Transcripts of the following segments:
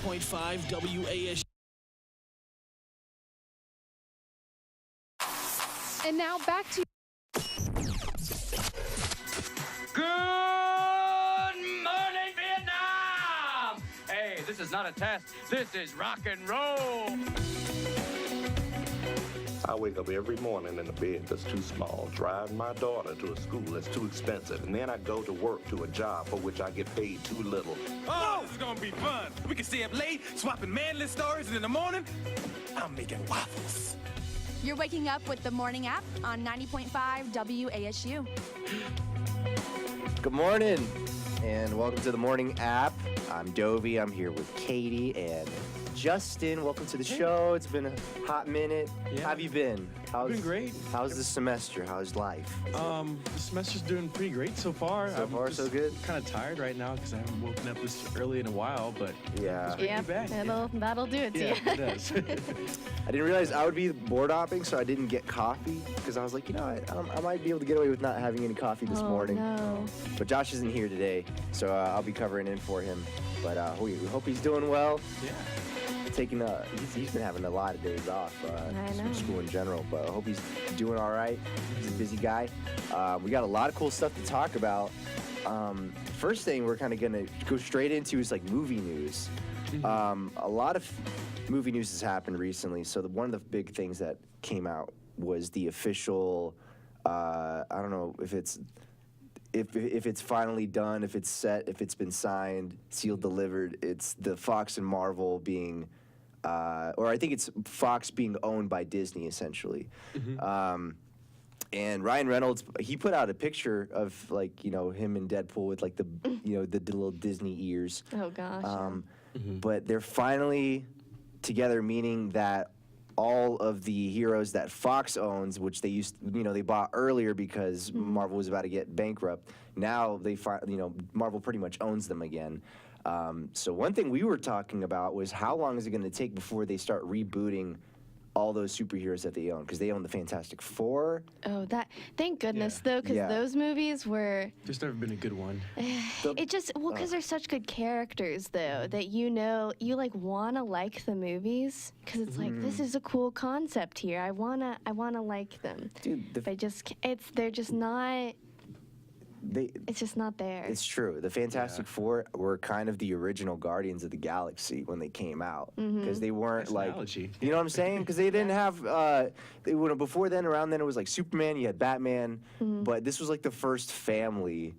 90.5 WASU. And now back to... Good morning, Vietnam! Hey, this is not a test. This is rock and roll. I wake up every morning in a bed that's too small, drive my daughter to a school that's too expensive, and then I go to work to a job for which I get paid too little. Oh, this is gonna be fun. We can stay up late, swapping manly stories, and in the morning, I'm making waffles. You're waking up with the Morning App on 90.5 WASU. Good morning, and welcome to the Morning App. I'm Dovy. I'm here with Kati and Justin. Welcome to the show. It's been a hot minute. Yeah. How have you been? Been great. How's the semester? How's life? The semester's doing pretty great so far. So far, so good. Kind of tired right now because I haven't woken up this early in a while, but yeah, it's bringing me back. That'll do it to Yeah, you. it does. I didn't realize I would be board hopping, so I didn't get coffee because I was like, I might be able to get away with not having any coffee this morning. No. But Josh isn't here today, so I'll be covering in for him. But we hope he's doing well. Yeah. He's been having a lot of days off from school in general, but I hope he's doing all right. He's a busy guy. We got a lot of cool stuff to talk about. First thing we're kind of gonna go straight into is like movie news. A lot of movie news has happened recently. So one of the big things that came out was the official. I don't know if it's finally done, if it's set, if it's been signed, sealed, delivered. It's the Fox and Marvel being, or I think it's Fox being owned by Disney, essentially. And Ryan Reynolds, he put out a picture of him and Deadpool with like the little Disney ears. Oh gosh. But they're finally together, meaning that all of the heroes that Fox owns, which they they bought earlier because Marvel was about to get bankrupt. Now Marvel pretty much owns them again. So one thing we were talking about was how long is it going to take before they start rebooting all those superheroes that they own, because they own the Fantastic Four. Oh, thank goodness though, because those movies were. There's never been a good one. Because they're such good characters though that you like wanna like the movies because it's like this is a cool concept here. I wanna like them. Dude, they're just not. It's just not there. It's true. The Fantastic Four were kind of the original Guardians of the Galaxy when they came out, because they weren't analogy. You know what I'm saying? Because they didn't have. Before then, around then, it was like Superman. You had Batman, but this was like the first family,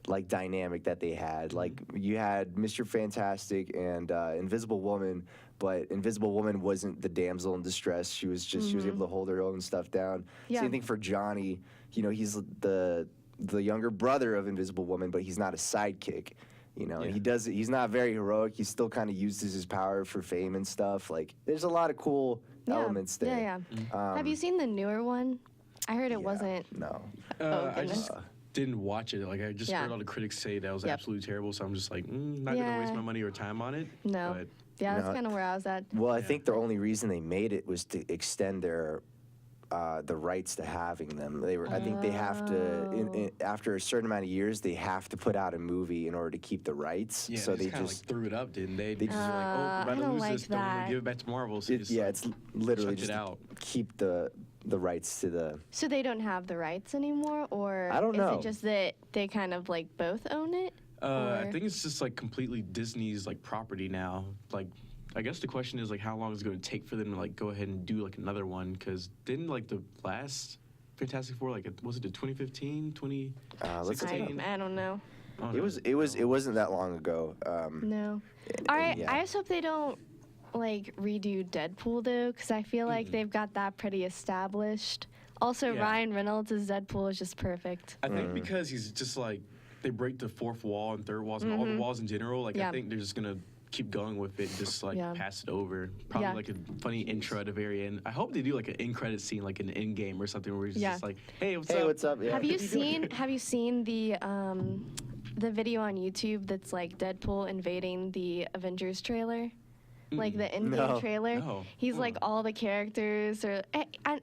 like dynamic that they had. Like you had Mr. Fantastic and Invisible Woman, but Invisible Woman wasn't the damsel in distress. She was just she was able to hold her own stuff down. Yeah. Same thing for Johnny. He's the younger brother of Invisible Woman, but he's not a sidekick, and he's not very heroic. He still kind of uses his power for fame and stuff. Like, there's a lot of cool elements there. Yeah. Have you seen the newer one? I heard it wasn't. No. I just didn't watch it. Like, I just heard all the critics say that was absolutely terrible, so I'm just like, not going to waste my money or time on it. No. But, that's kind of where I was at. Well, I think the only reason they made it was to extend their the rights to having them. I think they have to, after a certain amount of years, they have to put out a movie in order to keep the rights. Yeah, so they just kind of threw it up, didn't they? They just were like, we're about to lose this, don't want to give it back to Marvel. So it's literally just keep the rights to the. So they don't have the rights anymore, or I don't know. Is it just that they kind of like both own it? I think it's just like completely Disney's like property now. Like, I guess the question is like how long is it going to take for them to like go ahead and do like another one? Because didn't like the last Fantastic Four, like was it the 2015, 2016? I don't know. It wasn't that long ago. No. All right. I just hope they don't like redo Deadpool though, because I feel like they've got that pretty established. Also, Ryan Reynolds' Deadpool is just perfect. I think because he's just like they break the fourth wall and third walls and all the walls in general. Like I think they're just gonna keep going with it, just like pass it over. Probably like a funny intro at the very end. I hope they do like an end credit scene, like an end game or something, where he's just like, "Hey, what's up?" Yeah. Have you seen the video on YouTube that's like Deadpool invading the Avengers trailer? Like the Endgame trailer. No. He's like all the characters, or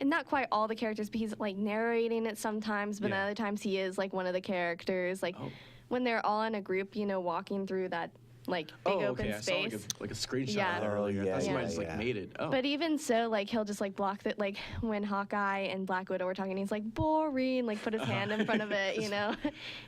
not quite all the characters, but he's like narrating it sometimes, but other times he is like one of the characters. Like when they're all in a group, walking through that like big open I space. saw like a screenshot of that earlier. I thought somebody just like made it. Oh. But even so, like he'll just like block that. Like when Hawkeye and Black Widow were talking, he's like boring, like put his hand in front of it. You know,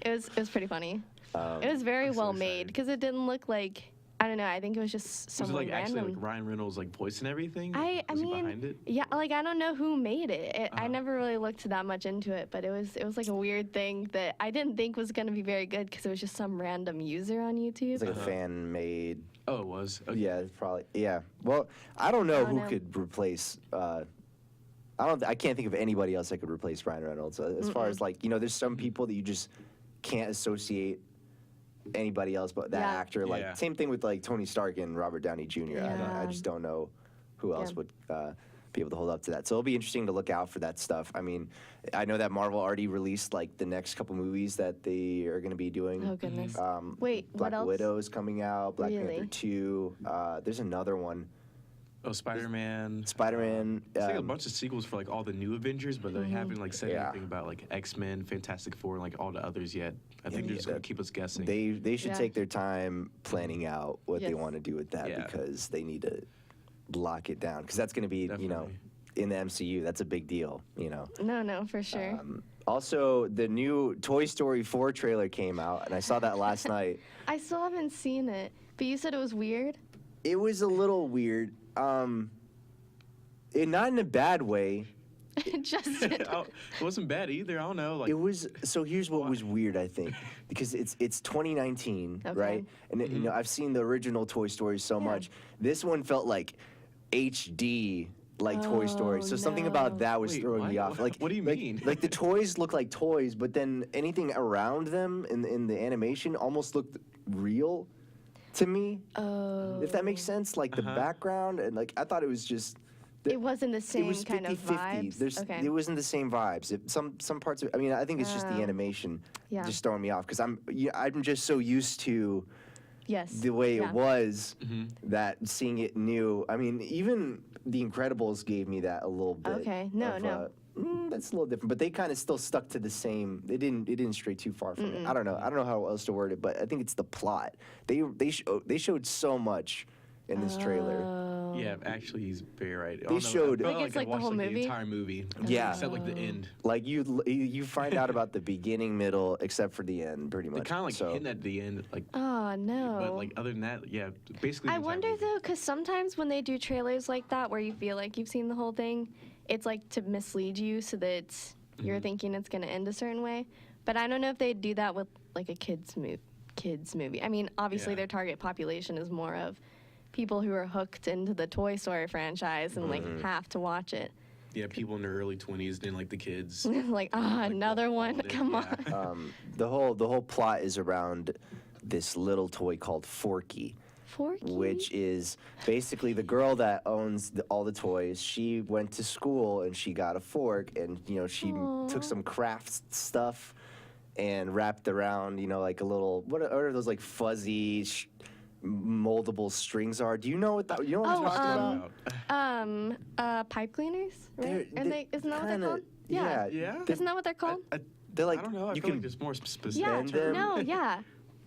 it was pretty funny. It was very well made because it didn't look like. I don't know. I think it was just someone was it like random. actually like Ryan Reynolds like voice and everything? I was mean, he behind it? yeah, like I don't know who made it. I never really looked that much into it, but it was like a weird thing that I didn't think was gonna be very good because it was just some random user on YouTube. It's like a fan made. Oh, it was. Okay. Yeah, it's probably. Yeah. Well, I don't know who could replace. I can't think of anybody else that could replace Ryan Reynolds. As far as like there's some people that you just can't associate anybody else but that actor. Like same thing with like Tony Stark and Robert Downey Jr. I just don't know who else would be able to hold up to that. So it'll be interesting to look out for that stuff. I mean, I know that Marvel already released like the next couple movies that they are going to be doing. Oh goodness. Wait, Black what else? Widow is coming out. Black Panther 2. There's another one. Oh, Spider-Man. Spider-Man. It's like a bunch of sequels for like all the new Avengers, but they haven't like said anything about like X-Men, Fantastic Four, and like all the others yet. I think they're just gonna keep us guessing. They should take their time planning out what they want to do with that because they need to lock it down because that's gonna be in the MCU. That's a big deal. No, for sure. Also, the new Toy Story 4 trailer came out, and I saw that last night. I still haven't seen it, but you said it was weird. It was a little weird. Not in a bad way. It wasn't bad either. I don't know. Like it was. So here's what was weird, I think, because it's 2019, right? And I've seen the original Toy Story so much. This one felt like HD. Like Toy Story, so something about that was throwing me off. Like, what do you mean? Like the toys look like toys, but then anything around them in the animation almost looked real to me. If that makes sense, like the background and like I thought it was just. It wasn't the same it was 50, kind of 50. vibes. It wasn't the same vibes. Some parts of. I mean, I think it's just the animation just throwing me off because I'm just so used to. Yes. The way it was that seeing it new. I mean, even The Incredibles gave me that a little bit. Okay. No. That's a little different, but they kind of still stuck to the same. It didn't stray too far from it. I don't know how else to word it, but I think it's the plot. They showed so much in this trailer. Yeah, actually, he's very right. They showed. Like it's like the whole movie. The entire movie. Yeah. Except like the end. Like you find out about the beginning, middle, except for the end, pretty much. They kind of like hinting at the end, like. Oh no. But like other than that, yeah, basically. I wonder though, because sometimes when they do trailers like that, where you feel like you've seen the whole thing, it's like to mislead you so that you're thinking it's going to end a certain way. But I don't know if they'd do that with like a kids movie. I mean, obviously their target population is more of people who are hooked into the Toy Story franchise and like have to watch it. Yeah, people in their early 20s didn't like the kids. like another one. Come on. The whole plot is around this little toy called Forky. Forky? Which is basically the girl that owns all the toys. She went to school and she got a fork and she took some craft stuff and wrapped around like a little what are those like fuzzy moldable strings are. Do you know what I'm talking about? Pipe cleaners, right? Isn't that what they're called? Yeah. Isn't that what they're called? They're like I don't know. I you feel can like there's more specific. Yeah. them. No. Yeah.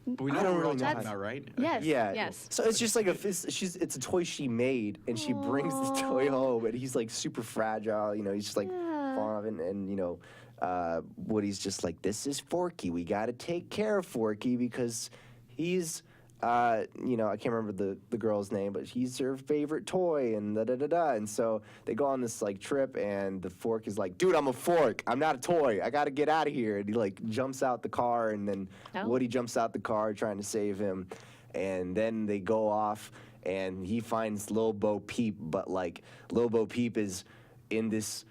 But we know I don't what we're all really know talking how- about, right? Yes. Yeah. Yes. So it's just like it's a toy she made, and she brings the toy home, and he's like super fragile. He's just like falling off, and Woody's just like, this is Forky. We got to take care of Forky because he's. I can't remember the girl's name, but he's her favorite toy, and da-da-da-da. And so they go on this, like, trip, and the fork is like, dude, I'm a fork. I'm not a toy. I got to get out of here. And he, like, jumps out the car, and then Woody jumps out the car trying to save him. And then they go off, and he finds Lil Bo Peep, but, like, Lil Bo Peep is in this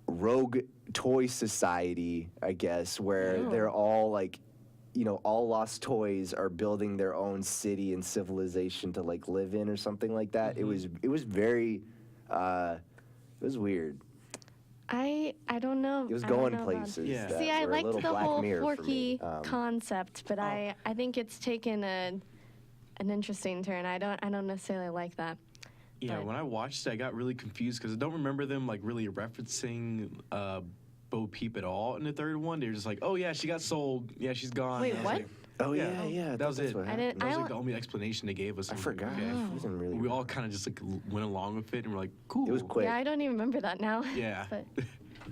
rogue toy society, I guess, where they're all, like, all lost toys are building their own city and civilization to like live in or something like that. It was very, it was weird. I don't know. It was going places. Yeah. that See, I were a liked little the Black whole Mirror for Forky me. concept, but I think it's taken an interesting turn. I don't necessarily like that. Yeah, But- when I watched it, I got really confused because I don't remember them like really referencing Bo Peep at all in the third one. They're just like, oh yeah, she got sold. Yeah, she's gone. Wait, And I was what? like, Oh yeah. That was it. I didn't. That was like the only explanation they gave us. I forgot. Okay. It wasn't really. We all kind of just like went along with it, and we're like, cool. It was quick. Yeah, I don't even remember that now. Yeah. But,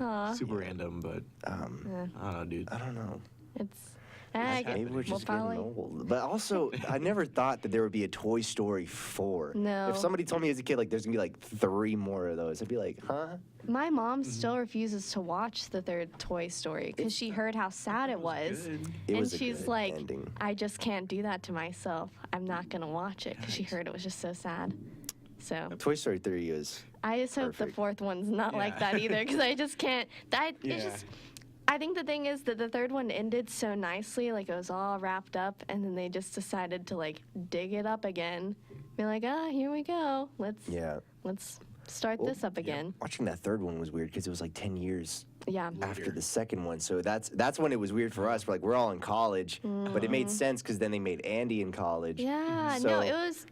aw. Super random, but I don't know, dude. I don't know. It's. Maybe we're just getting old. But also, I never thought that there would be a Toy Story 4. No. If somebody told me as a kid, like, there's going to be, like, 3 more of those, I'd be like, huh? My mom still refuses to watch the third Toy Story because she heard how sad it was. And she's like, ending. I just can't do that to myself. I'm not going to watch it because she heard it was just so sad. So Toy Story 3 is I just hope the perfect. fourth one's not like that either because I just can't. It's just. I think the thing is that the third one ended so nicely, like it was all wrapped up, and then they just decided to like dig it up again. Be like, here we go. Let's start this up again. Watching that third one was weird because it was like 10 years after the second one. So that's when it was weird for us. We're all in college, but it made sense because then they made Andy in college. Yeah, so no,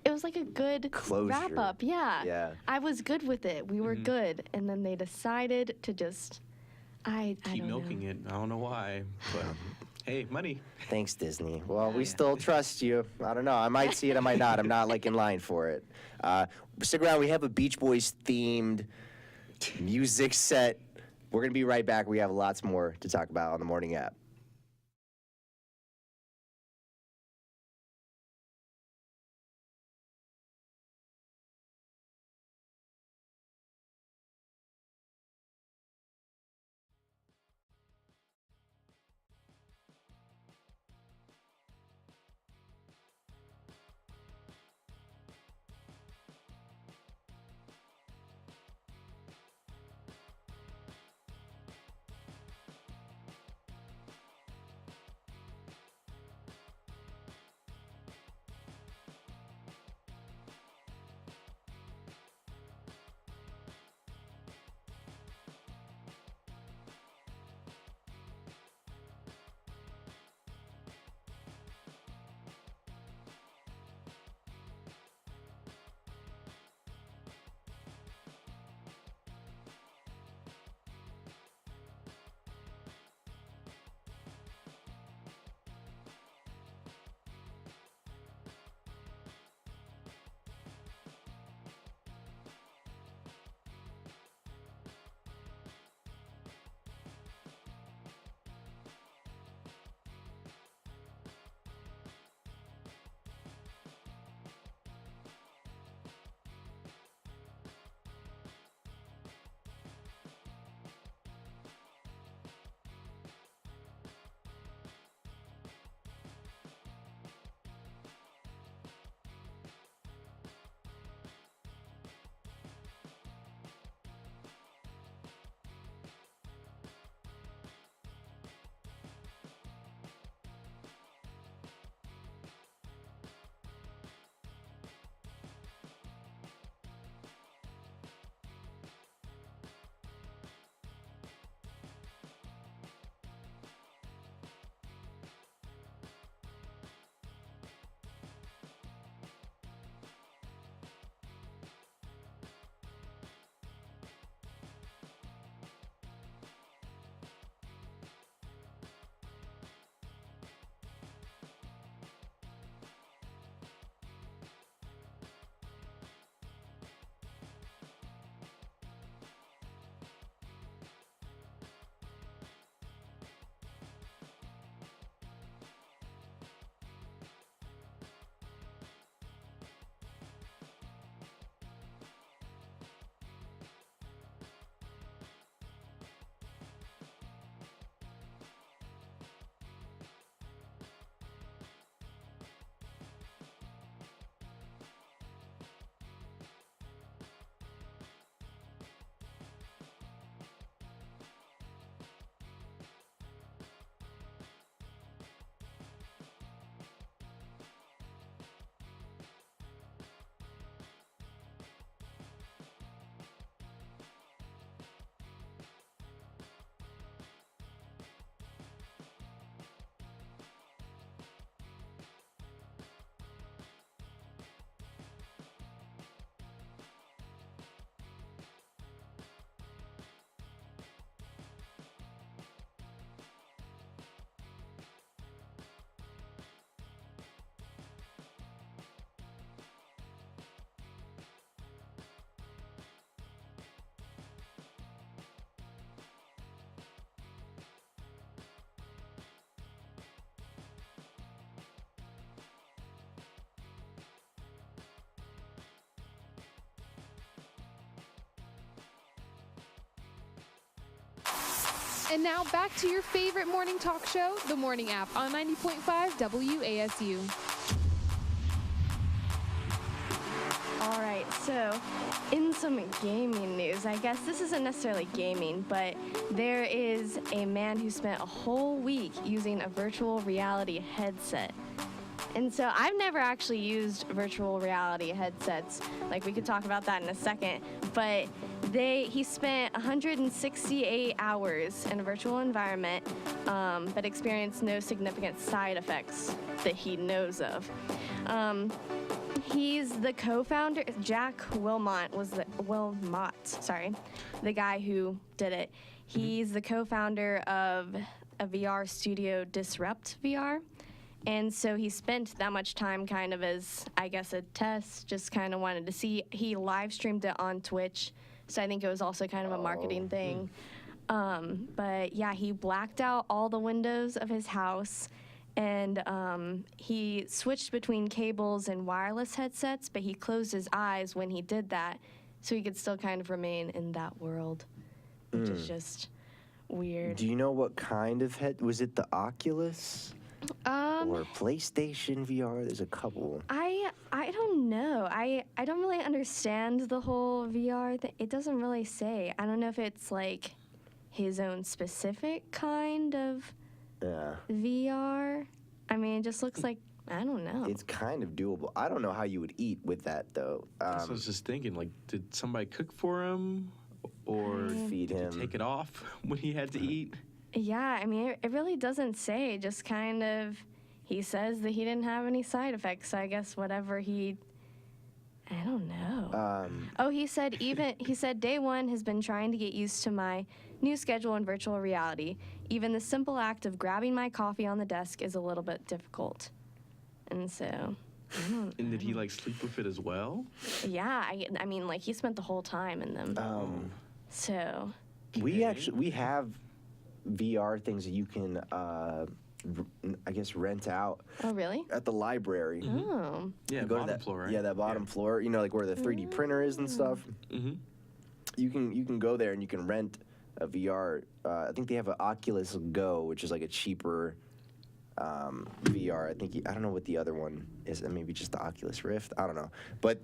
it was like a good closure. wrap up. Yeah. I was good with it. We were good, and then they decided to just. I Keep don't milking know. it. I don't know why, but hey, money. Thanks, Disney. Well, we still trust you. I don't know. I might see it. I might not. I'm not like in line for it. Stick around. We have a Beach Boys themed music set. We're gonna be right back. We have lots more to talk about on the morning app. And now back to your favorite morning talk show, The Morning App, on 90.5 WASU. All right, so in some gaming news, I guess this isn't necessarily gaming, but there is a man who spent a whole week using a virtual reality headset. And so I've never actually used virtual reality headsets. Like, we could talk about that in a second. But he spent 168 hours in a virtual environment, but experienced no significant side effects that he knows of. He's the co-founder. Jack Wilmot was the guy who did it. He's the co-founder of a VR studio, Disrupt VR. And so he spent that much time kind of as, I guess, a test, just kind of wanted to see. He live streamed it on Twitch, so I think it was also kind of a marketing thing. But yeah, he blacked out all the windows of his house, and he switched between cables and wireless headsets, but he closed his eyes when he did that, so he could still kind of remain in that world, which is just weird. Do you know what kind of was it the Oculus? Or PlayStation VR? There's a couple. I don't know. I don't really understand the whole VR thing. It doesn't really say. I don't know if it's like his own specific kind of VR. I mean, it just looks like, I don't know. It's kind of doable. I don't know how you would eat with that, though. I was just thinking, like, did somebody cook for him? Or feed him? Take it off when he had to eat? Yeah, I mean, it really doesn't say. Just kind of, he says that he didn't have any side effects. So I guess whatever I don't know. He said day one has been trying to get used to my new schedule in virtual reality. Even the simple act of grabbing my coffee on the desk is a little bit difficult. And so, And did he like sleep with it as well? Yeah, I mean, like he spent the whole time in them. So. We have VR things that you can, I guess, rent out. Oh, really? At the library. Oh. Yeah, you go bottom to that floor, right? Yeah, that bottom floor. You know, like where the 3D printer is and stuff. Mm-hmm. You can go there and you can rent a VR. I think they have an Oculus Go, which is like a cheaper VR. I don't know what the other one is. Maybe just the Oculus Rift. I don't know, but.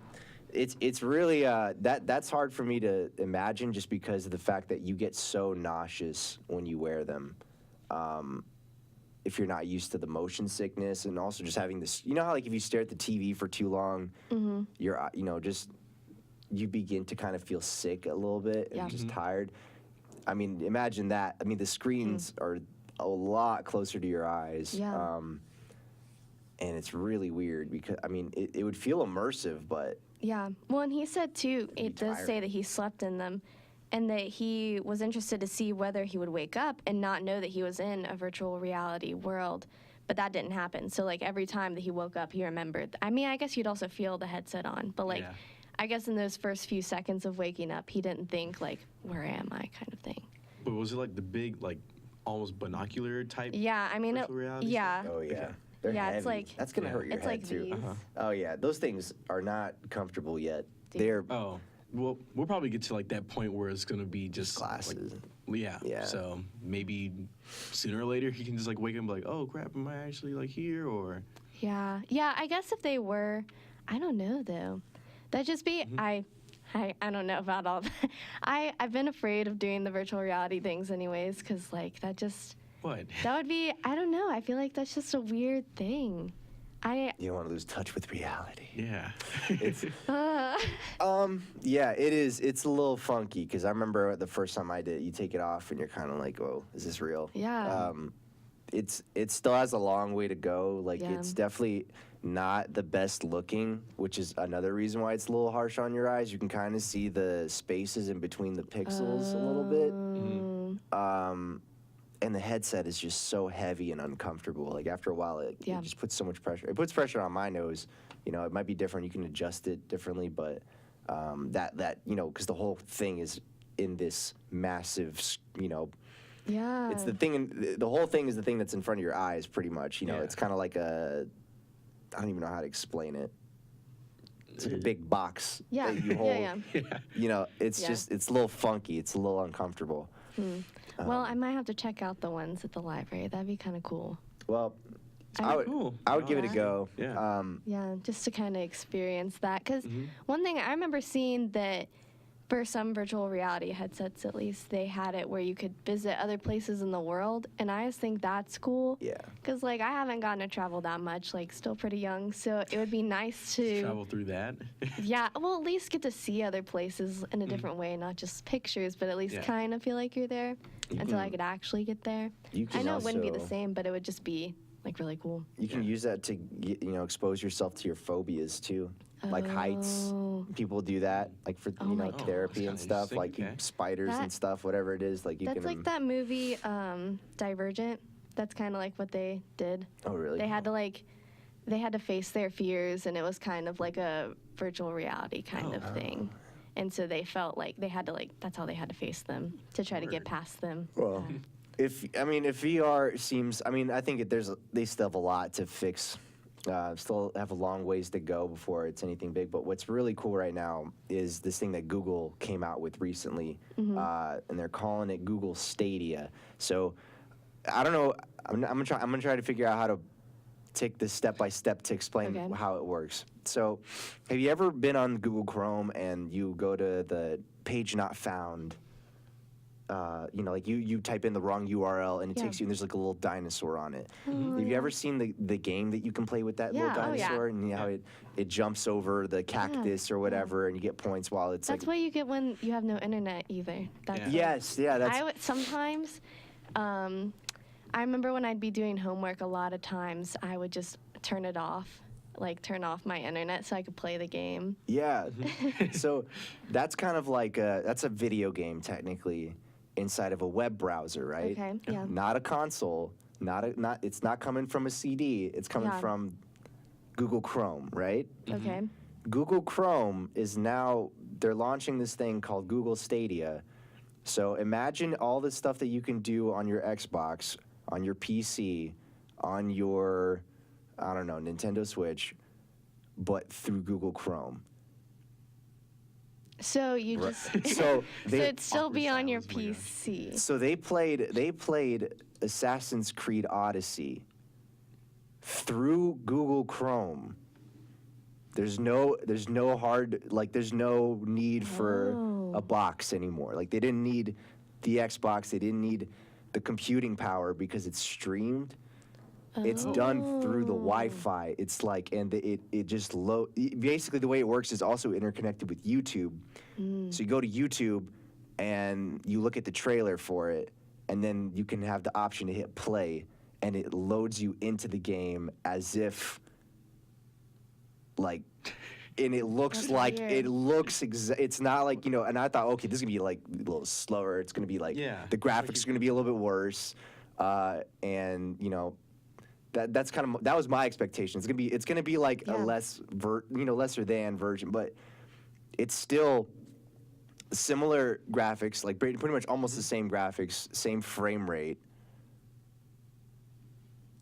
It's really that's hard for me to imagine just because of the fact that you get so nauseous when you wear them. If you're not used to the motion sickness and also just having this, you know how like if you stare at the TV for too long, you're you begin to kind of feel sick a little bit and just tired. I mean, imagine that. I mean, the screens are a lot closer to your eyes. Yeah. And it's really weird because I mean, it would feel immersive, but. Yeah. Well, and he said, too, it does say that he slept in them and that he was interested to see whether he would wake up and not know that he was in a virtual reality world. But that didn't happen. So, like, every time that he woke up, he remembered. I mean, I guess you'd also feel the headset on. But, like, I guess in those first few seconds of waking up, he didn't think, like, where am I kind of thing. But was it, like, the big, like, almost binocular type Yeah, I mean, virtual reality yeah. stuff? Oh, yeah. Okay. They're Yeah, heavy. it's like that's gonna hurt your it's head like too. these. Oh yeah, those things are not comfortable yet. They're Oh, well, we'll probably get to like that point where it's gonna be just glasses. Like, yeah. So maybe sooner or later he can just like wake up and be like, oh crap, am I actually like here or? Yeah. I guess if they were, I don't know though. That'd just be I don't know about all that. I've been afraid of doing the virtual reality things anyways, because like that just. What? That would be, I don't know. I feel like that's just a weird thing. You don't want to lose touch with reality. Yeah. It's, yeah, it is. It's a little funky because I remember the first time I did it, you take it off and you're kind of like, oh, is this real? Yeah. It still has a long way to go. Like, it's definitely not the best looking, which is another reason why it's a little harsh on your eyes. You can kind of see the spaces in between the pixels a little bit. And the headset is just so heavy and uncomfortable. Like after a while, it just puts so much pressure. It puts pressure on my nose. You know, it might be different. You can adjust it differently, but that you know, because the whole thing is in this massive, you know. Yeah. It's the thing. The whole thing is the thing that's in front of your eyes, pretty much. You know, it's kind of like a. I don't even know how to explain it. It's like a big box that you hold. You know, it's just it's a little funky. It's a little uncomfortable. Well, I might have to check out the ones at the library. That'd be kind of cool. Well, I would give it a go. Yeah. Yeah, just to kind of experience that. Because one thing I remember seeing that for some virtual reality headsets, at least, they had it where you could visit other places in the world. And I just think that's cool. Yeah. Because, like, I haven't gotten to travel that much, like, still pretty young. So it would be nice to travel through that. Yeah, well, at least get to see other places in a different way, not just pictures, but at least kind of feel like you're there until I could actually get there. I know it wouldn't be the same, but it would just be, like, really cool. You can use that to, expose yourself to your phobias, too. Like heights. People do that, like for, therapy and stuff, like spiders and stuff, whatever it is. Like That's like that movie, Divergent. That's kind of like what they did. Oh, really? They had to face their fears, and it was kind of like a virtual reality kind of thing. And so they felt like they had to, that's how they had to face them to try to get past them. Well, if VR seems, I think they still have a lot to fix. Still have a long ways to go before it's anything big. But what's really cool right now is this thing that Google came out with recently, and they're calling it Google Stadia. So I don't know. I'm gonna try to figure out how to take this step by step to explain how it works. So, have you ever been on Google Chrome and you go to the page not found? You type in the wrong URL and it takes you, and there's like a little dinosaur on it. Have you ever seen the game that you can play with that little dinosaur? And how it jumps over the cactus or whatever, and you get points while it's That's what you get when you have no internet either. That's I would sometimes, I remember when I'd be doing homework, a lot of times I would just turn it off. Like turn off my internet so I could play the game. Yeah. So that's kind of like that's a video game technically inside of a web browser, right? Okay. Yeah. Not a console. It's not coming from a CD. It's coming from Google Chrome, right? Okay. Google Chrome is now, they're launching this thing called Google Stadia. So imagine all the stuff that you can do on your Xbox, on your PC, on your, I don't know, Nintendo Switch, but through Google Chrome. So you just so it'd still be on your PC. So they played Assassin's Creed Odyssey through Google Chrome. There's no need for a box anymore. Like they didn't need the Xbox, they didn't need the computing power because it's streamed. It's done through the Wi-Fi. It's like, and it just basically the way it works is also interconnected with YouTube. So you go to YouTube and you look at the trailer for it, and then you can have the option to hit play, and it loads you into the game as if, like, and it looks like weird. It's not like, and I thought, okay, this is gonna be like a little slower. It's gonna be like the graphics are gonna be a little bit worse, and that was my expectation. It's gonna be like a lesser than version, but it's still similar graphics, like pretty much almost the same graphics, same frame rate.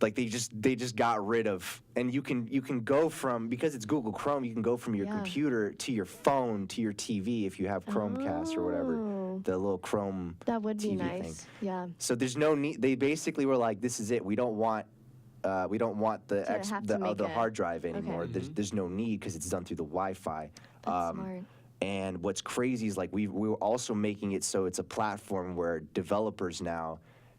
Like they just got rid of, and you can go from, because it's Google Chrome, you can go from your computer to your phone to your TV if you have Chromecast or whatever, the little Chrome. That would be TV nice. thing. Yeah. So there's no need. They basically were like, this is it. We don't want the hard drive anymore. Okay. There's no need because it's done through the Wi-Fi. That's smart. And what's crazy is like we were also making it so it's a platform where developers now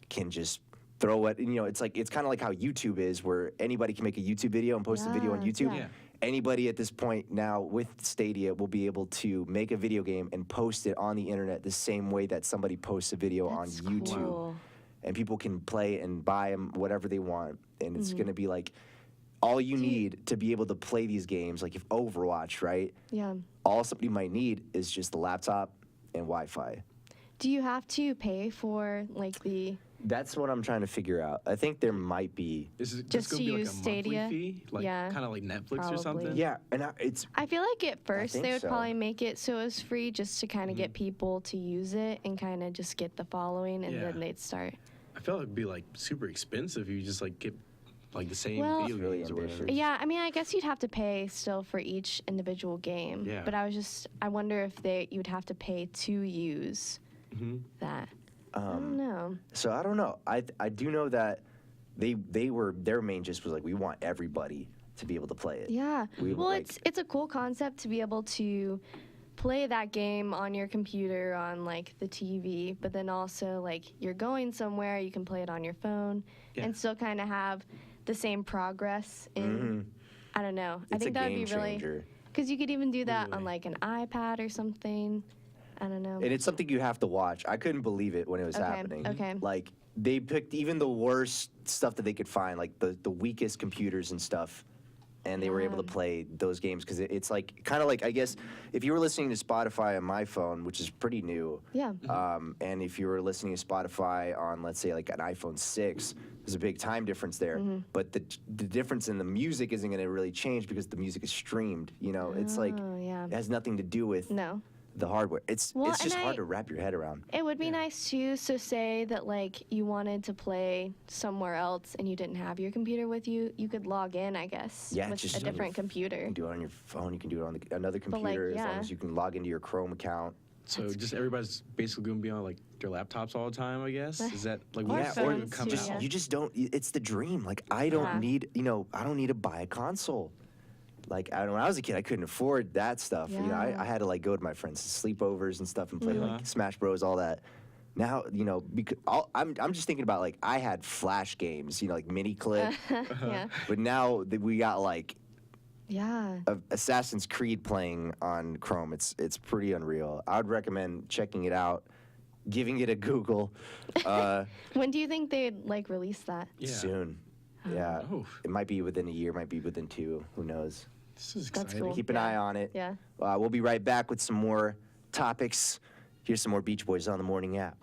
can just throw it. It's kind of like how YouTube is, where anybody can make a YouTube video and post a video on YouTube. Yeah. Anybody at this point now with Stadia will be able to make a video game and post it on the internet the same way that somebody posts a video on YouTube. Cool. And people can play and buy them whatever they want. And it's going to be like, all you need to be able to play these games, like if Overwatch, right? Yeah. All somebody might need is just a laptop and Wi-Fi. Do you have to pay for like the? That's what I'm trying to figure out. I think there might be. Is it just to use Stadia? Monthly fee? Like, kind of like Netflix or something? Yeah, and I feel like at first they would so. probably make it so it was free just to kind of get people to use it and kind of just get the following, and then they'd start. I feel like it'd be like super expensive if you just like get like the same video games or whatever. Yeah, I mean, I guess you'd have to pay still for each individual game. Yeah. But I wonder if you would have to pay to use that. I don't know. So I don't know. I do know that their main gist was like, we want everybody to be able to play it. Yeah. Well, it's a cool concept to be able to play that game on your computer, on like the TV, but then also like you're going somewhere, you can play it on your phone and still kind of have the same progress in, I don't know. I think that would be really, because you could even do that on like an iPad or something. I don't know. And it's something you have to watch. I couldn't believe it when it was happening. Okay. Like, they picked even the worst stuff that they could find, like the weakest computers and stuff, and they were able to play those games, because it's like, kind of like, I guess, if you were listening to Spotify on my phone, which is pretty new, and if you were listening to Spotify on, let's say, like an iPhone 6, there's a big time difference there, but the difference in the music isn't going to really change because the music is streamed, you know? It's like, it has nothing to do with the hardware. It's just hard to wrap your head around. It would be nice too. So say that like you wanted to play somewhere else and you didn't have your computer with you, you could log in, I guess, with just a different computer. You can do it on your phone. You can do it on another computer, as long as you can log into your Chrome account. So just everybody's basically going to be on like their laptops all the time, I guess. Is that like or you just don't. It's the dream. Like, I don't need, I don't need to buy a console. Like, when I was a kid, I couldn't afford that stuff. You know, I had to like go to my friends' sleepovers and stuff and play like Smash Bros, all that. Now, because I'm just thinking about, like, I had Flash games, like Mini Clip. But now we got like Assassin's Creed playing on Chrome. It's pretty unreal. I would recommend checking it out, giving it a Google. When do you think they'd like release that? Soon. Yeah, it might be within a year, might be within 2. Who knows? This is exciting. That's cool. Keep an eye on it. Yeah. We'll be right back with some more topics. Here's some more Beach Boys on the Morning App.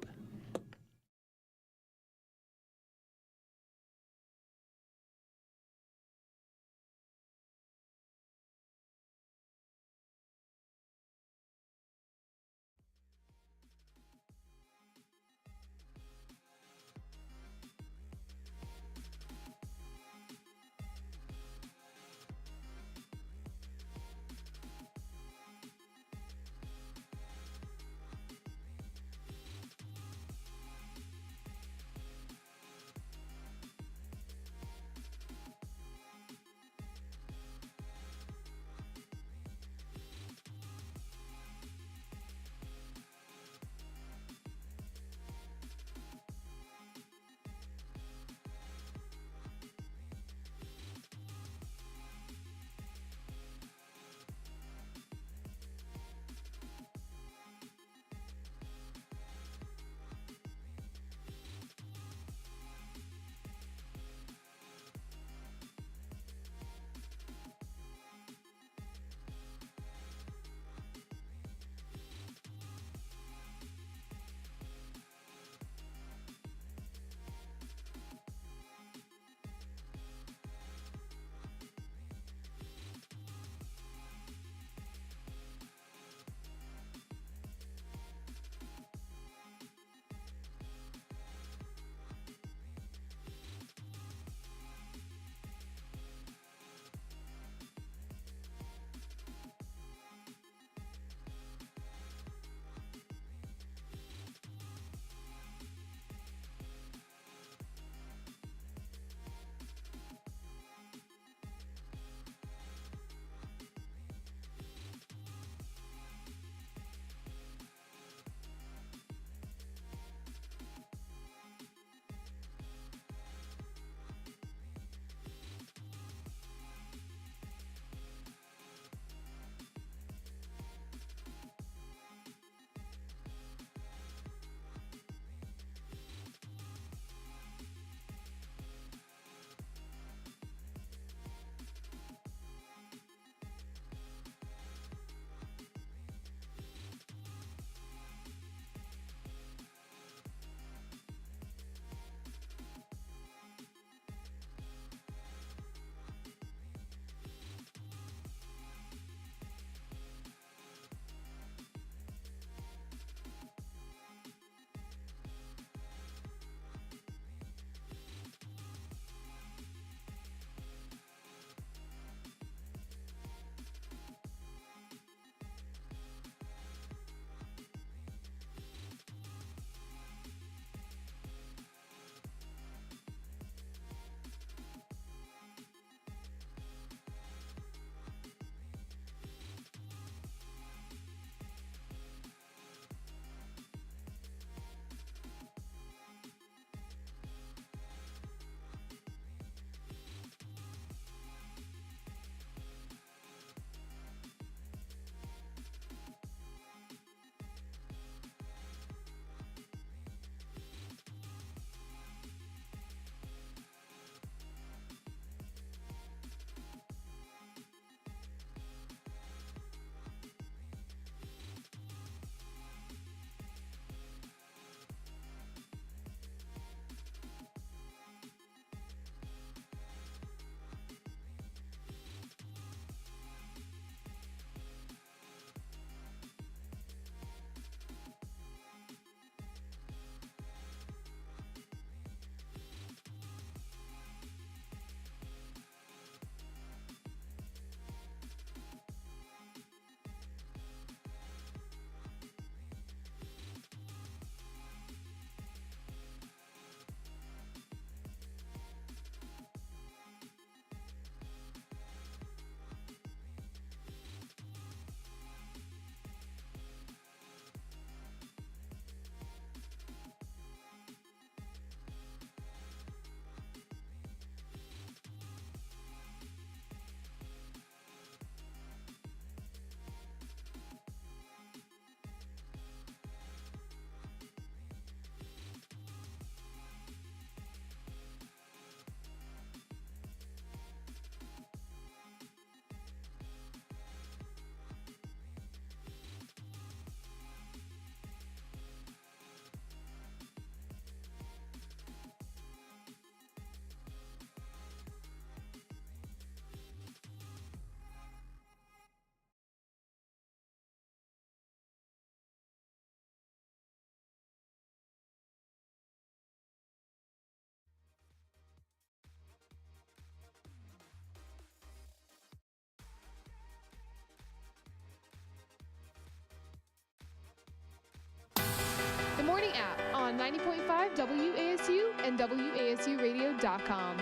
on 90.5 WASU and WASUradio.com.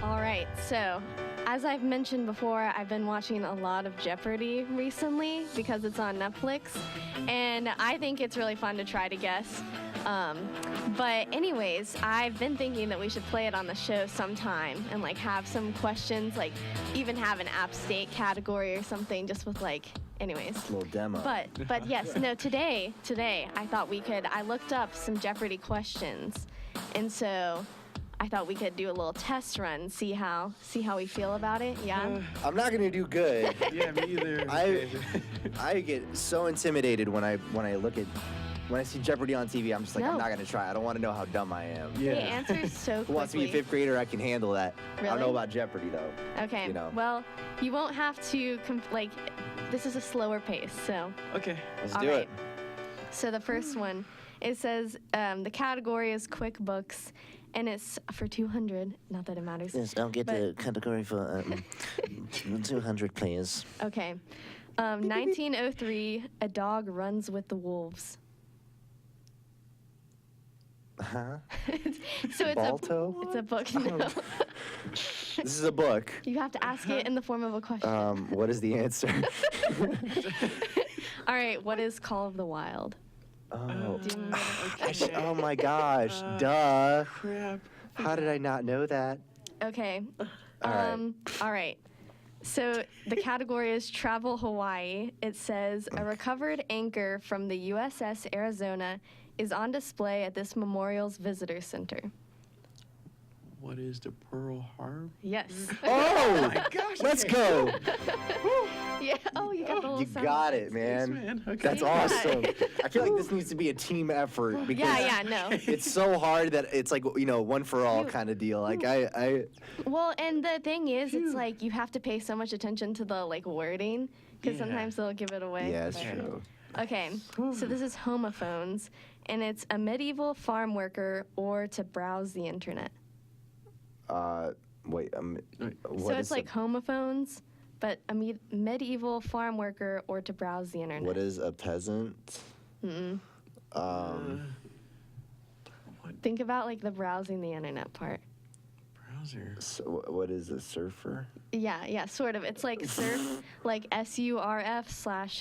All right, so as I've mentioned before, I've been watching a lot of Jeopardy recently because it's on Netflix, and I think it's really fun to try to guess. But anyways, I've been thinking that we should play it on the show sometime and like have some questions, like even have an App State category or something, just with like, anyways. A little demo. But yes, no, today I thought I looked up some Jeopardy questions, and so I thought we could do a little test run, see how we feel about it. Yeah. I'm not gonna do good. Yeah, me either. I get so intimidated when I see Jeopardy on TV. I'm just like, No. I'm not gonna try. I don't want to know how dumb I am. Yeah. The answer's so quickly. Who wants to be a fifth grader? I can handle that. I don't know Really? about Jeopardy though. Okay. You know. Well, you won't have to this is a slower pace, so. Okay. Let's All do right. it. So the first one, it says the category is QuickBooks, and it's for 200. Not that it matters. Yes, I'll get But- the category for 200, please. Okay. 1903, a dog runs with the wolves. Huh? So it's Balto? it's a book. No. This is a book. You have to ask it in the form of a question. What is the answer? All right. What is Call of the Wild? Oh. Do you remember? Oh my gosh. Duh. Crap. How did I not know that? Okay. All right. All right. So the category is Travel Hawaii. It says a recovered anchor from the USS Arizona is on display at this memorial's visitor center. What is the Pearl Harbor? Yes. Oh! my gosh. Let's go. Yeah. Oh, you got the little You sound. got it, man. Man, okay. That's Yeah. awesome. I feel like this needs to be a team effort because Yeah. No. it's so hard that it's like, one for all kind of deal. Like Well, and the thing is, it's like you have to pay so much attention to the wording because Yeah. sometimes they'll give it away. yeah, it's But- true. Okay, so this is homophones, and it's a medieval farm worker or to browse the internet. Wait, what So it's is like homophones, but a medieval farm worker or to browse the internet. what is a peasant? Think about the browsing the internet part. Browser. So what is a surfer? Yeah, sort of. It's like surf, like SURF/SERF.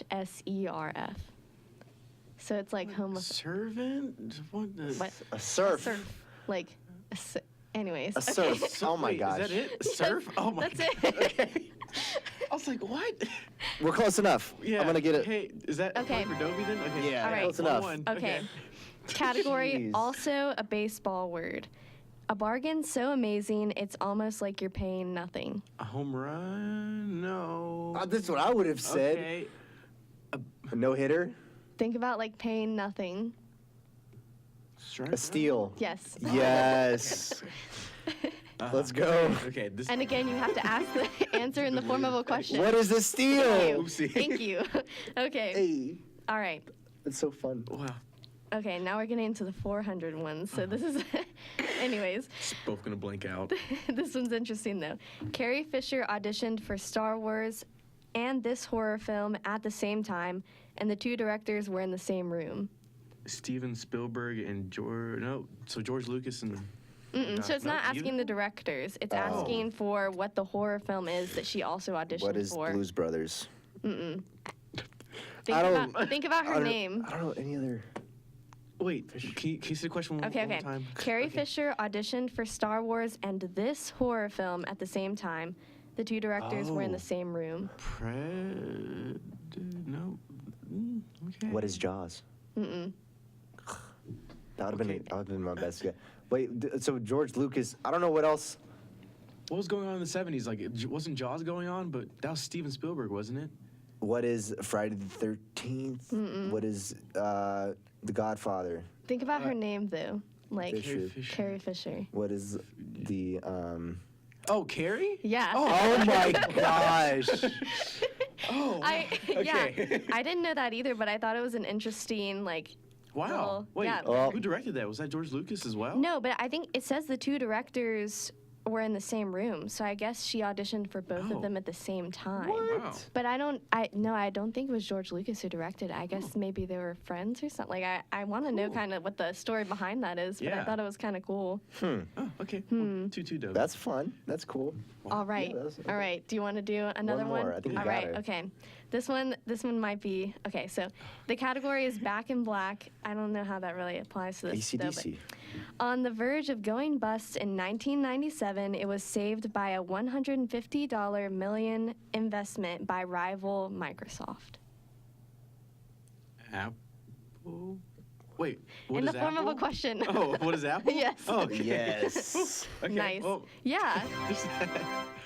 So it's like Servant? What? The... What? A surf. Surf. Anyways. A surf. Oh my Wait, gosh. Is that it? Surf? Oh my That's god. it. Okay. I was like, what? We're close enough. Yeah. I'm gonna get it. Hey, is that Okay. one for Dovy then? Okay. Yeah, All right. close enough. One. Okay. Category Jeez. also a baseball word. A bargain so amazing it's almost like you're paying nothing. A home run? No. That's what I would have said. Okay. A no hitter. Think about paying nothing. Strike A steal. Yes. Yes. Let's go. Okay. This. And again, you have to ask the answer in the form of a question. What is a steal? Oopsie. Thank you. Okay. Hey, All right. it's so fun. Wow. Okay, now we're getting into the 400 ones. So this is, anyways, It's both gonna blank out. this one's interesting though. Carrie Fisher auditioned for Star Wars and this horror film at the same time, and the two directors were in the same room. Steven Spielberg and George. No. So George Lucas and. So it's not asking the directors. It's asking for what the horror film is that she also auditioned What is for. Blues Brothers? Think I don't- about her I don't- name. I don't know any other. Wait. Can you say the question one Okay. more time? Carrie Fisher auditioned for Star Wars and this horror film at the same time. The two directors were in the same room. No. Okay. What is Jaws? That would have been my best guess. Wait, so George Lucas, I don't know what else. What was going on in the 70s? Like, it wasn't Jaws going on, but that was Steven Spielberg, wasn't it? What is Friday the 13th? What is The Godfather? Think about her name though, Fisher. Carrie Fisher. What is the Oh, Carrie? Yeah. Oh my gosh. Oh. Yeah. Okay. I didn't know that either, but I thought it was an interesting Wow. Well, Wait, yeah. Well- who directed that? Was that George Lucas as well? No, but I think it says the two directors were in the same room, so I guess she auditioned for both of them at the same time. Wow. But I don't think it was George Lucas who directed it. I guess maybe they were friends or something. Like I want to know kind of what the story behind that is, but I thought it was kind of cool. Oh, okay. Well, 2-2 Dovy. That's fun. That's cool. All right. Yeah, All right. Do you want to do another One more. one? I think you All got right. it. Okay. This one might be okay. So, the category is Back in Black. I don't know how that really applies to this. Though, AC/DC. on the verge of going bust in 1997, it was saved by a $150 million investment by rival Microsoft. Apple? Wait, what In is the form Apple? of a question. Oh, what is Apple? Yes. Oh, okay. Yes. Okay. Nice. Well, Yeah.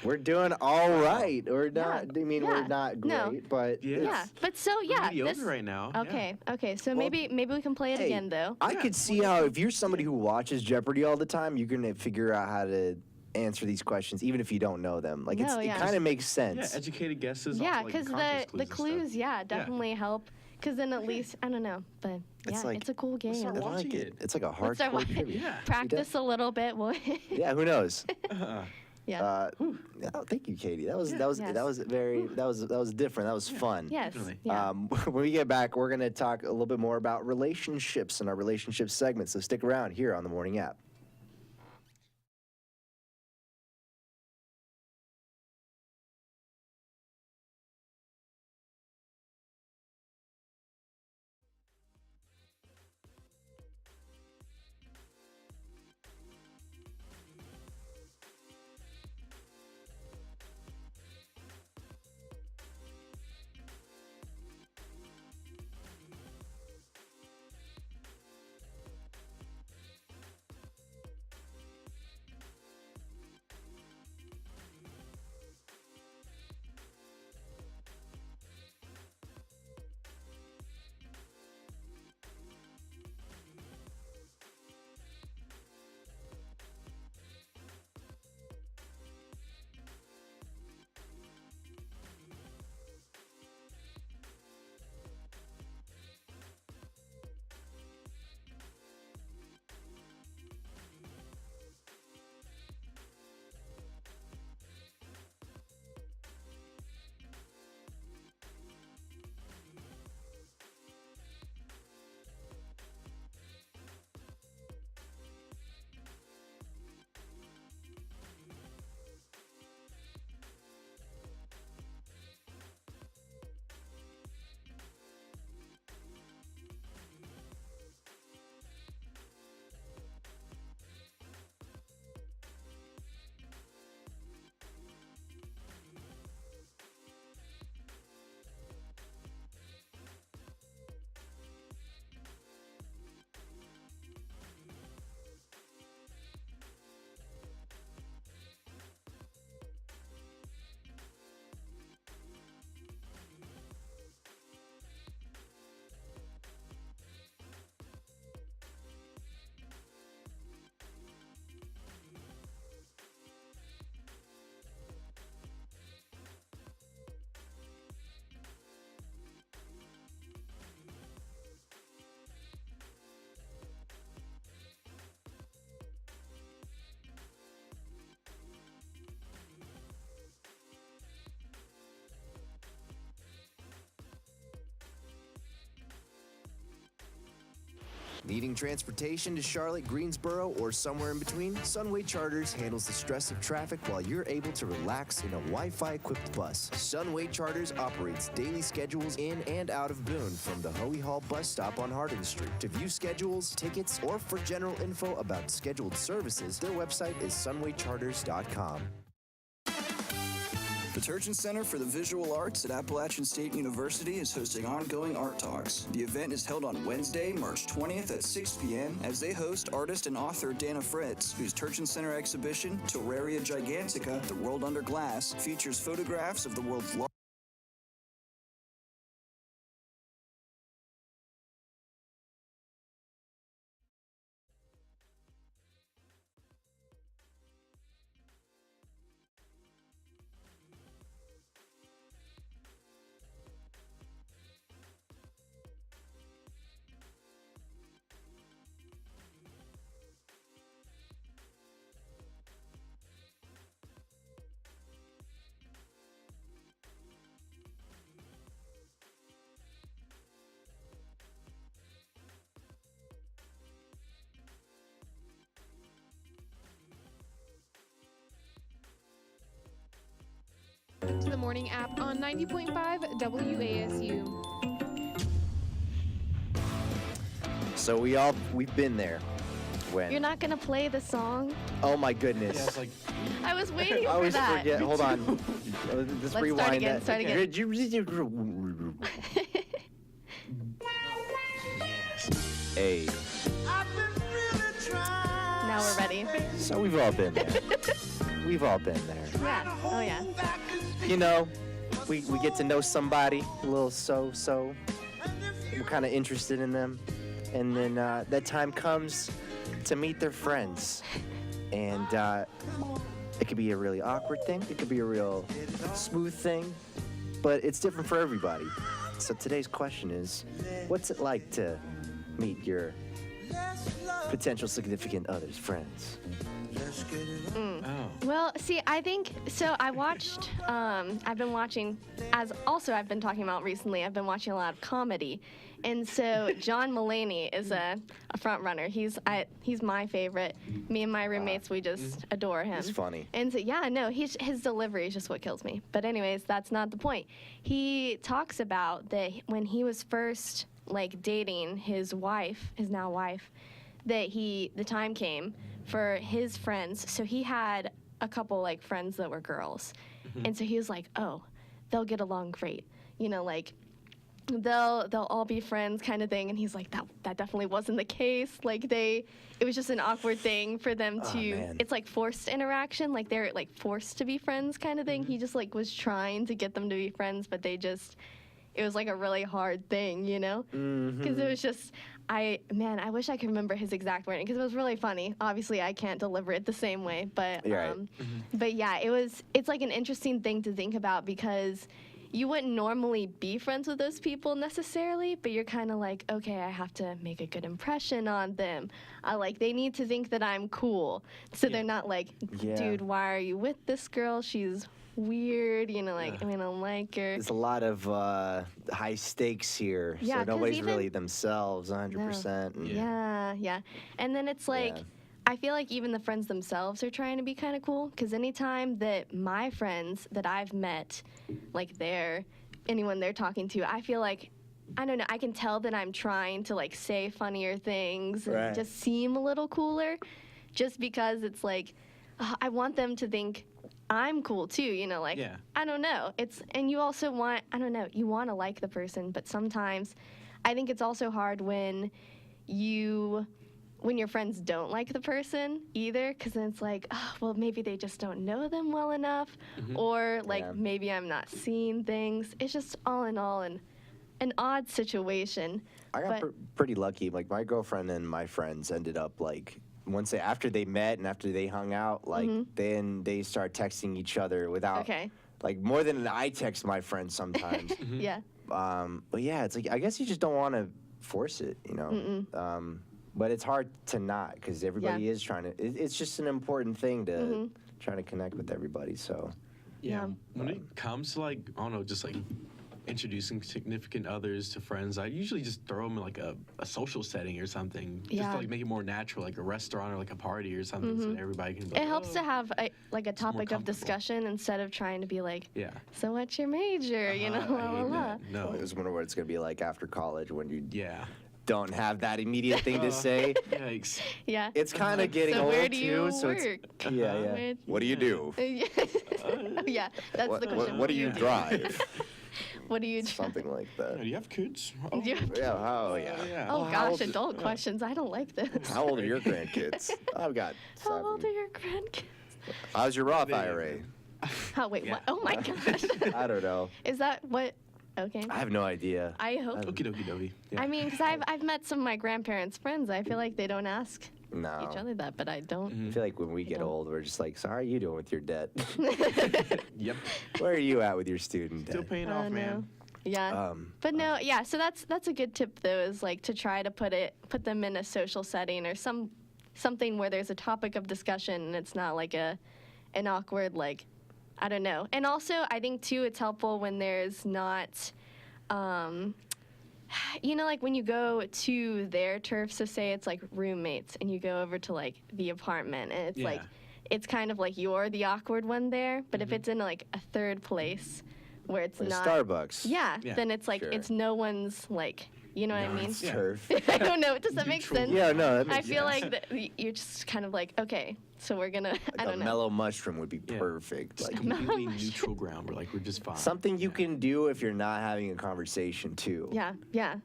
We're doing all right. We're not. I mean, yeah. we're not great, No. but Yeah. Yeah. But so yeah. mediocre This, right now. okay. Okay. So Well, maybe we can play it hey, again though. I could see how if you're somebody who watches Jeopardy all the time, you're gonna figure out how to answer these questions, even if you don't know them. Like No, it yeah. kind of makes Yeah, sense. educated guesses. Yeah, also, like, because context the and clues, stuff. definitely help. Because then at least I don't know, but It's yeah, like- it's a cool game. start I watching like it. it. It's like a Let's start hardcore watching. trivia. Yeah. Practice a little bit. Yeah, who knows? Yeah. Oh, thank you, Katie. That was Yes. that was different. That was fun. Yes. definitely. Yeah. When we get back, we're gonna talk a little bit more about relationships in our relationship segment. So stick around here on the Morning App. Needing transportation to Charlotte, Greensboro, or somewhere in between? Sunway Charters handles the stress of traffic while you're able to relax in a Wi-Fi equipped bus. Sunway Charters operates daily schedules in and out of Boone from the Hoey Hall bus stop on Harding Street. To view schedules, tickets, or for general info about scheduled services, their website is sunwaycharters.com. The Turchin Center for the Visual Arts at Appalachian State University is hosting ongoing art talks. The event is held on Wednesday, March 20th at 6 p.m. as they host artist and author Dana Fritz, whose Turchin Center exhibition, Terraria Gigantica, The World Under Glass, features photographs of the world's largest to the Morning App on 90.5 WASU. So we've been there. When? You're not gonna play the song? Oh my goodness. Yeah, it's like, I was waiting I for always that. forget. Hold on. Let's rewind that. Start again. Hey. Now we're ready. So we've all been there. We've all been there. Yeah. Oh yeah. You know, we get to know somebody a little so. We're kind of interested in them. And then that time comes to meet their friends. And it could be a really awkward thing. It could be a real smooth thing. But it's different for everybody. So today's question is, what's it like to meet your potential significant other's friends? oh. Well, see, I think, so I watched, I've been watching, as also I've been talking about recently, I've been watching a lot of comedy. And so John Mulaney is a front runner. He's my favorite. Me and my roommates, we just adore him. He's funny. And so, yeah, no, his delivery is just what kills me. But anyways, that's not the point. He talks about that when he was first, like, dating his wife, his now wife, that the time came for his friends. So he had a couple, like, friends that were girls. And so he was like, oh, they'll get along great. You know, like, they'll all be friends kind of thing. And he's like, that definitely wasn't the case. Like, it was just an awkward thing for them to, it's like forced interaction. Like, they're, like, forced to be friends kind of thing. He just, like, was trying to get them to be friends, but it was like a really hard thing, you know? Because it was just, I wish I could remember his exact wording because it was really funny. Obviously, I can't deliver it the same way, but but yeah, it's like an interesting thing to think about because you wouldn't normally be friends with those people necessarily, but you're kind of like, okay, I have to make a good impression on them. They need to think that I'm cool, so they're not like, dude, why are you with this girl? She's weird, you know, like, I mean, I don't like her. There's a lot of high stakes here, so nobody's really themselves 100%. No. Yeah. And then it's like, I feel like even the friends themselves are trying to be kind of cool, because anytime that my friends that I've met, like anyone they're talking to, I feel like, I don't know, I can tell that I'm trying to, like, say funnier things and just seem a little cooler, just because it's like, I want them to think I'm cool too, you know, like, I don't know. And you also want, I don't know, you want to like the person, but sometimes I think it's also hard when your friends don't like the person either, because then it's like, oh, well, maybe they just don't know them well enough, or like maybe I'm not seeing things. It's just all in all an odd situation. I got pretty lucky. Like, my girlfriend and my friends ended up, like, after they met and after they hung out, like, then they start texting each other without, like, more than I text my friends sometimes. But yeah, it's like, I guess you just don't want to force it, you know? But it's hard to not, because everybody is trying to, it's just an important thing to try to connect with everybody, so. Yeah, when it comes to, like, I don't know, just, like, introducing significant others to friends, I usually just throw them in, like, a social setting or something, just to, like, make it more natural, like a restaurant or, like, a party or something, so that everybody can be like, it helps to have a topic of discussion instead of trying to be like, so what's your major, you know, la la la. No, I was wondering what it's going to be like after college when you don't have that immediate thing to say. Yikes. Yeah. It's kind of getting old, where do too. you So work? it's, what do you do? Yeah, that's the question. What do you drive? What do you drive? Something like that. Do you have kids? Do you have kids? Oh gosh, adult questions. I don't like this. How old are your grandkids? I've got 7. How old are your grandkids? How's your Roth IRA? Wait, what? Oh my gosh. I don't know. Is that what? Okay. I have no idea. I hope. Okie dokie Dovy. I mean, because I've met some of my grandparents' friends. I feel like they don't ask each other that, but I don't. I feel like when we get old, we're just like, so how are you doing with your debt? Yep. Where are you at with your student debt? Still paying off, man. Yeah. But no, so that's a good tip though, is like to try to put them in a social setting or something where there's a topic of discussion and it's not like an awkward, like, I don't know. And also, I think, too, it's helpful when there's not, you know, like when you go to their turf, so say it's like roommates, and you go over to like the apartment, and it's like it's kind of like you're the awkward one there. But if it's in like a third place where it's Like not Starbucks. yeah, then it's like Sure. it's no one's like, you know what I mean? It's turf. I don't know. Does that make sense? Yeah, no, that I makes feel sense. like that you're just kind of like, okay, so we're gonna. I Like don't a know. mellow mushroom would be perfect. Like Completely neutral ground. We're just fine. something you can do if you're not having a conversation too. Yeah, yeah.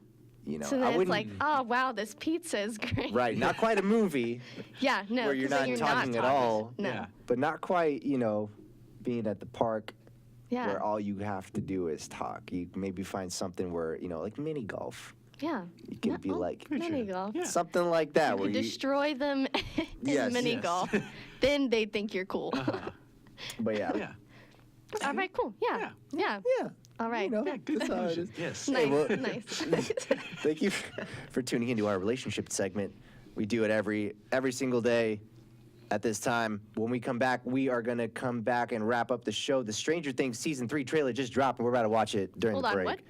You know, So I then it's wouldn't. like, oh wow, this pizza is great. Right, not quite a movie Yeah, no. where you're 'cause not then talking at talking. all. No. Yeah. But not quite, you know, being at the park Yeah. where all you have to do is talk. You maybe find something where, you know, like mini golf. Yeah. You can be like Mini golf. something like that You where could destroy them in Yes. mini Yes. golf. Then they think you're cool. But yeah. Yeah. All right, cool. Yeah. Yeah. Yeah. All right. You know, Yeah. that's how it is. Yes. Nice. well- Nice. Thank you for tuning into our relationship segment. We do it every single day at this time. When we come back, we are going to come back and wrap up the show. The Stranger Things Season 3 trailer just dropped, and we're about to watch it during Hold the on, break. what?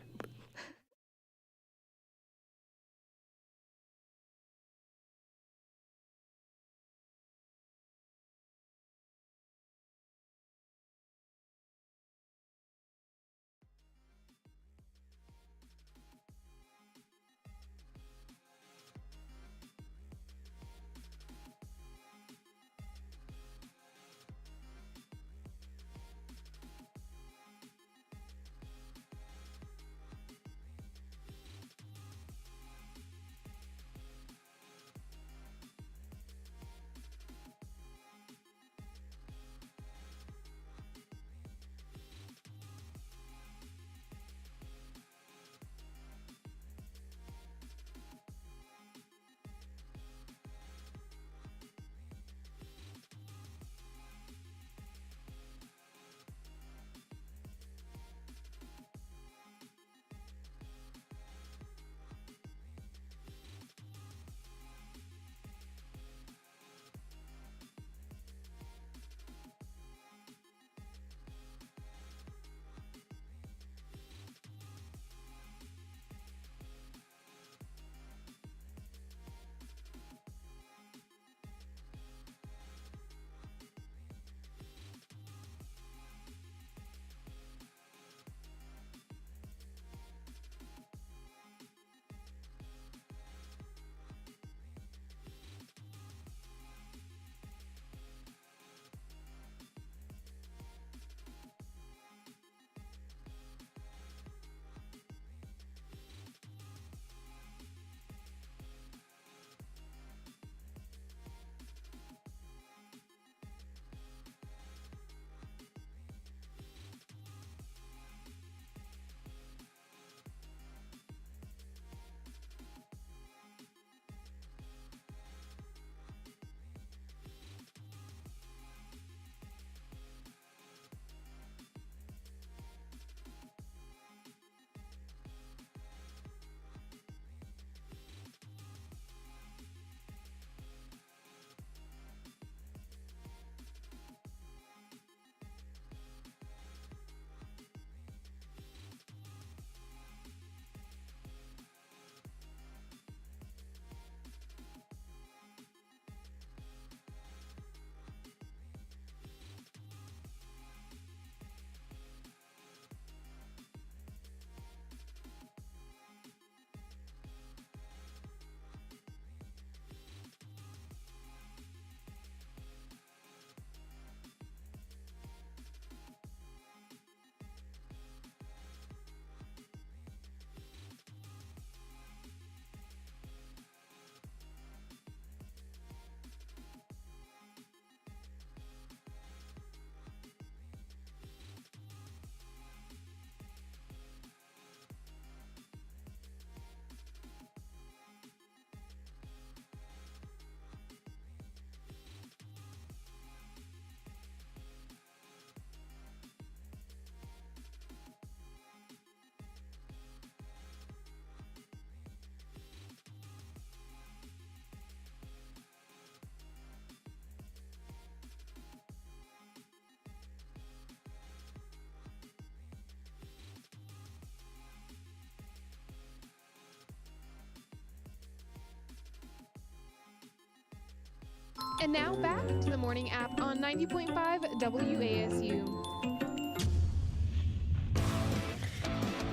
And now back to the morning app on 90.5 WASU.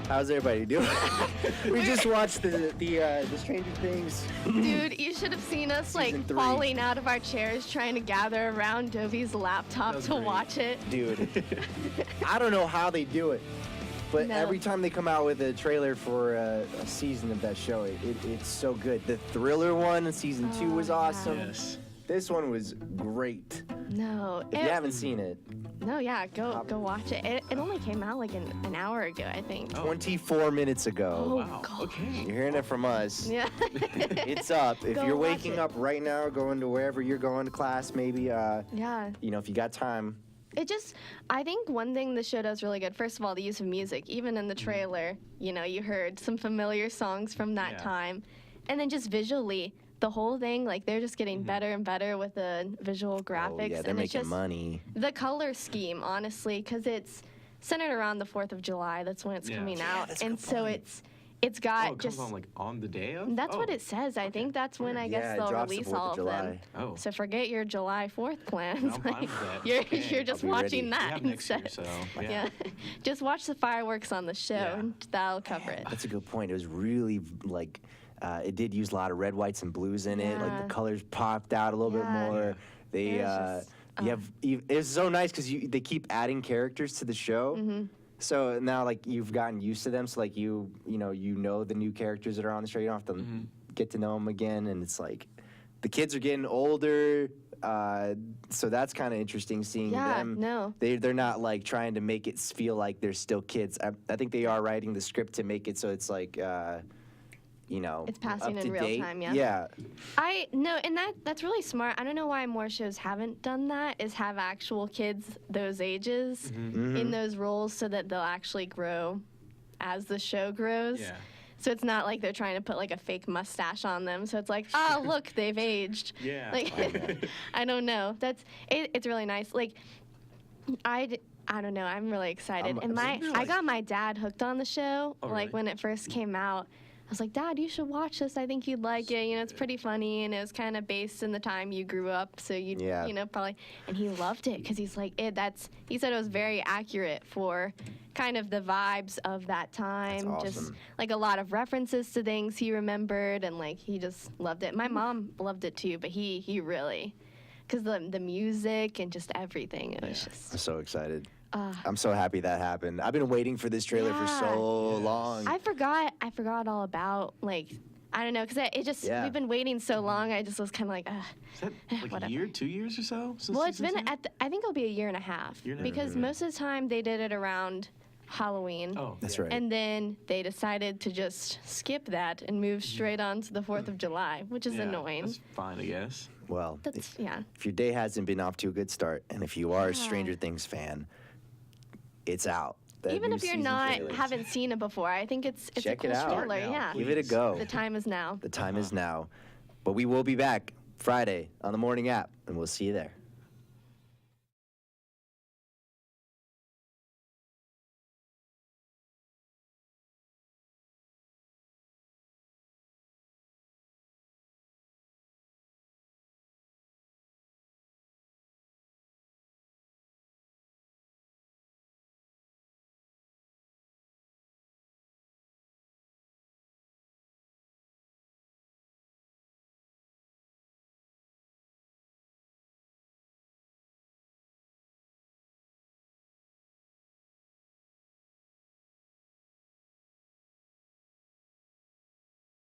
How's everybody doing? We just watched the Stranger Things. Dude, you should have seen us like Season 3. falling out of our chairs trying to gather around Dovy's laptop to great. watch it. Dude, I don't know how they do it, but No. every time they come out with a trailer for a season of that show, it's so good. The Thriller one in season 2 was awesome. Yes. This one was great. No. If you haven't seen it, No, yeah, go watch it. It only came out like an hour ago, I think. 24 minutes ago. Oh, Wow. God. Okay. You're hearing it from us. Yeah. It's up. If Go you're watch waking it. up right now, going to wherever you're going to class, maybe, Yeah. if you got time. I think one thing the show does really good, first of all, the use of music. Even in the trailer, you heard some familiar songs from that time. And then just visually, the whole thing, like, they're just getting better and better with the visual graphics. Oh, yeah, they're and it's making just money. the color scheme, honestly, because it's centered around the 4th of July. That's when it's coming out. that's a And good so point. it's got It just... comes on like on the day of? That's what it says. I think that's when I guess Yeah, it they'll drops the release 4th of all of July. them. Oh. So forget your July 4th plans. I'm fine with that. You're, Okay. you're just I'll be ready. watching We that have next year, instead. so Yeah. Just watch the fireworks on the show, Yeah. and that'll cover it. That's a good point. It was really like it did use a lot of red, whites, and blues in it. Like Yeah. the colors popped out a little bit Yeah. more. They It was just, it's so nice because they keep adding characters to the show. Mm-hmm. So now like you've gotten used to them. So like you know the new characters that are on the show. You don't have to get to know them again. And it's like the kids are getting older. So that's kind of interesting seeing Yeah, them. no. They're not like trying to make it feel like they're still kids. I think they are writing the script to make it so it's like, It's passing up in to real date. time, yeah. Yeah. And that's really smart. I don't know why more shows haven't done that, is have actual kids those ages in those roles so that they'll actually grow as the show grows. Yeah. So it's not like they're trying to put like a fake mustache on them. So it's like, oh, look, they've aged. Yeah. Like, I don't know. It's really nice. Like, I don't know. I'm really excited. I got my dad hooked on the show. Oh, like really? when it first came out, I was like, Dad, you should watch this. I think you'd like it. It's pretty funny, and it was kind of based in the time you grew up. So you probably. And he loved it because he's like, he said it was very accurate for kind of the vibes of that time. That's Just awesome. like a lot of references to things he remembered, and like he just loved it. My mom loved it too, but he really, because the music and just everything, it was just. I'm so excited. I'm so happy that happened. I've been waiting for this trailer for so long. I forgot all about, like, I don't know, because we've been waiting so long. I just was kind of like, Is that like whatever. a year, 2 years or so? Since Well, it's season been two? I think it'll be a year and a half, because most of the time they did it around Halloween. Oh, That's yeah. right. And then they decided to just skip that and move straight on to the 4th of July, which is Yeah, annoying. That's fine, I guess. Well, That's, if your day hasn't been off to a good start, and if you are a Stranger Things fan, it's out. That Even new if you're season not, trailer. haven't seen it before, I think it's Check a it cool out. trailer. Right now, Yeah. Give it a go. The time is now. The time is now. But we will be back Friday on the morning app, and we'll see you there.